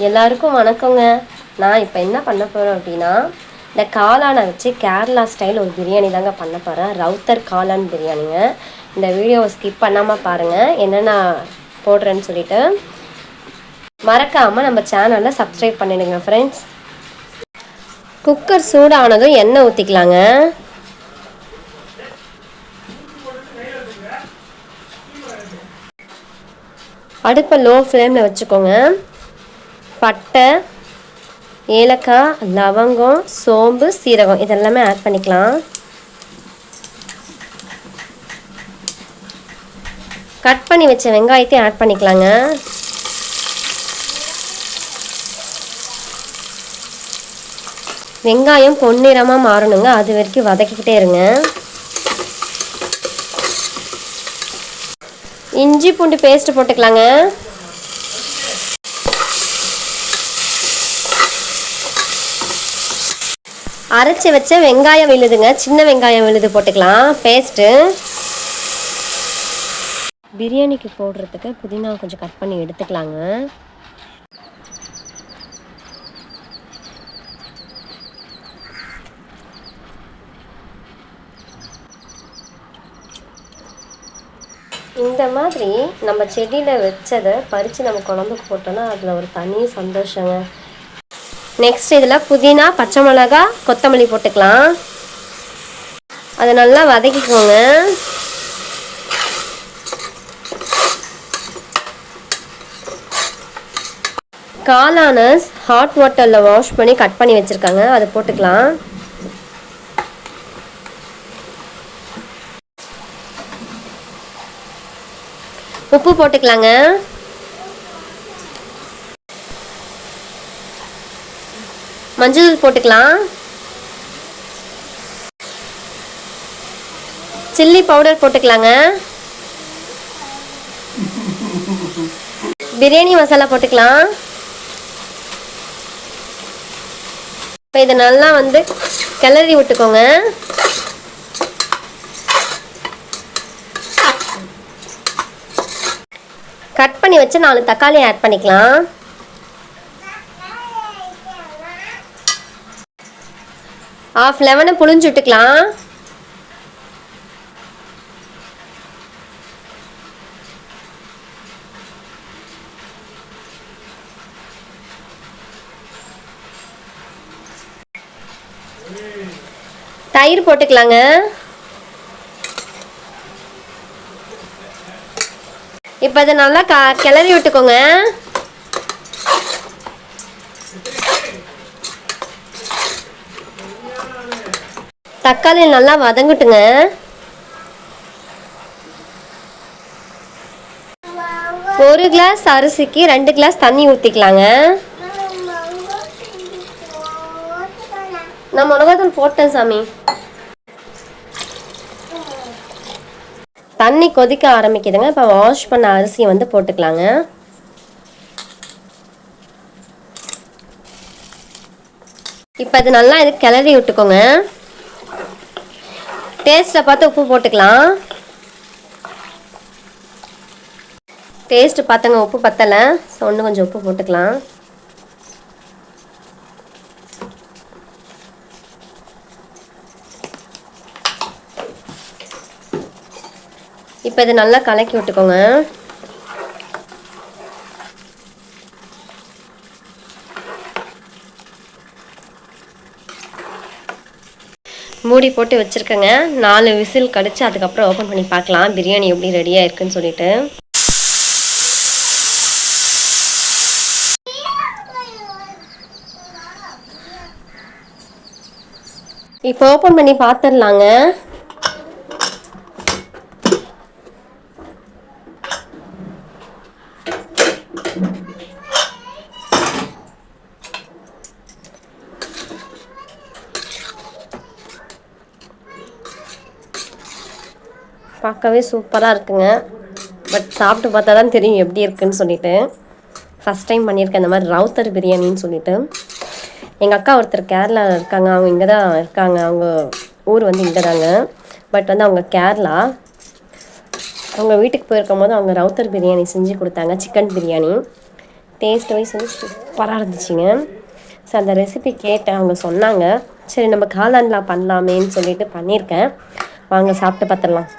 எல்லாருக்கும் வணக்கங்க. நான் இப்போ என்ன பண்ண போகிறேன் அப்படின்னா, இந்த காளானை வச்சு கேரளா ஸ்டைல் ஒரு பிரியாணி தாங்க பண்ண போகிறேன். ரவுத்தர் காளான் பிரியாணிங்க. இந்த வீடியோவை ஸ்கிப் பண்ணாமல் பாருங்கள், என்னென்ன போடுறேன்னு சொல்லிட்டு. மறக்காமல் நம்ம சேனலை சப்ஸ்கிரைப் பண்ணிடுங்க ஃப்ரெண்ட்ஸ். குக்கர் சூடானதும் எண்ணெய் ஊற்றிக்கலாங்க. அடுப்பை லோ ஃப்ளேமில் வச்சுக்கோங்க. பட்டை, ஏலக்காய், லவங்கம், சோம்பு, சீரகம் இதெல்லாமே ஆட் பண்ணிக்கலாம். கட் பண்ணி வச்ச வெங்காயத்தையும் ஆட் பண்ணிக்கலாங்க. வெங்காயம் பொன்னிறமாக மாறணுங்க, அது வரைக்கும் வதக்கிக்கிட்டே இருங்க. இஞ்சி பூண்டு பேஸ்ட் போட்டுக்கலாங்க. அரைச்சி வச்ச வெங்காயம் விழுதுங்க, சின்ன வெங்காயம் விழுது போட்டுக்கலாம் பேஸ்ட்டு. பிரியாணிக்கு போடுறதுக்கு புதினா கொஞ்சம் கட் பண்ணி எடுத்துக்கலாங்க. இந்த மாதிரி நம்ம செடியில் வச்சதை பறித்து நம்ம குழம்புக்கு போட்டோன்னா அதில் ஒரு தனி சந்தோஷங்க. நெக்ஸ்ட் இதில் புதினா, பச்சை மிளகா, கொத்தமல்லி போட்டுக்கலாம். அதை நல்லா வதக்கிக்கோங்க. காளானை ஹாட் வாட்டரில் வாஷ் பண்ணி கட் பண்ணி வச்சுருக்காங்க, அதை போட்டுக்கலாம். உப்பு போட்டுக்கலாங்க. மஞ்சள் போட்டுக்கலாம். சில்லி பவுடர் போட்டுக்கலாங்க. பிரியாணி மசாலா போட்டுக்கலாம். இப்போ இதை நல்லா கிளறி விட்டுக்கோங்க. கட் பண்ணி வச்சு 4 தக்காளி ஆட் பண்ணிக்கலாம். ½ லெமனை புழிஞ்சு விட்டுக்கலாம். தயிர் போட்டுக்கலாங்க. இப்போ இதை நல்லா கிளறி விட்டுக்கோங்க. தக்காளி நல்லா வதங்கட்டுங்க. ஒரு கிளாஸ் அரிசிக்கு 2 கிளாஸ் தண்ணி ஊற்றிக்கலாங்க. நான் மிளகாத்தூள் போட்டேன் சாமி. தண்ணி கொதிக்க ஆரம்பிக்குதுங்க. இப்போ வாஷ் பண்ண அரிசியை போட்டுக்கலாங்க. இப்போ இது நல்லா கிளறி விட்டுக்கோங்க. டேஸ்ட்டில் பார்த்து உப்பு போட்டுக்கலாம். டேஸ்ட்டு பார்த்துங்க, உப்பு பத்தலை, ஸோ இன்னும் கொஞ்சம் உப்பு போட்டுக்கலாம். இப்போ இது நல்லா கலக்கி விட்டுக்கோங்க. மூடி போட்டு வச்சுருக்கேங்க. 4 விசில் கடிச்சு அதுக்கப்புறம் ஓப்பன் பண்ணி பார்க்கலாம் பிரியாணி எப்படி ரெடியாக இருக்குன்னு சொல்லிட்டு. இப்போ ஓப்பன் பண்ணி பார்த்துடலாங்க. பார்க்கவே சூப்பராக இருக்குங்க. பட் சாப்பிட்டு பார்த்தா தான் தெரியும் எப்படி இருக்குன்னு சொல்லிட்டு. ஃபஸ்ட் டைம் பண்ணியிருக்கேன் இந்த மாதிரி ரவுத்தர் பிரியாணின்னு சொல்லிட்டு. எங்கள் அக்கா ஒருத்தர் கேரளாவில் இருக்காங்க, அவங்க இங்கே தான் இருக்காங்க. அவங்க ஊர் இங்கே தாங்க. பட் அவங்க கேரளா. அவங்க வீட்டுக்கு போயிருக்கும் போது அவங்க ரவுத்தர் பிரியாணி செஞ்சு கொடுத்தாங்க, சிக்கன் பிரியாணி. டேஸ்ட் வைஸ் வந்து சூப்பராக இருந்துச்சுங்க. ஸோ அந்த ரெசிபி கேட்டேன், அவங்க சொன்னாங்க. சரி நம்ம காளான்லாம் பண்ணலாமேன்னு சொல்லிட்டு பண்ணியிருக்கேன். வாங்க சாப்பிட்டு பார்த்துடலாம்.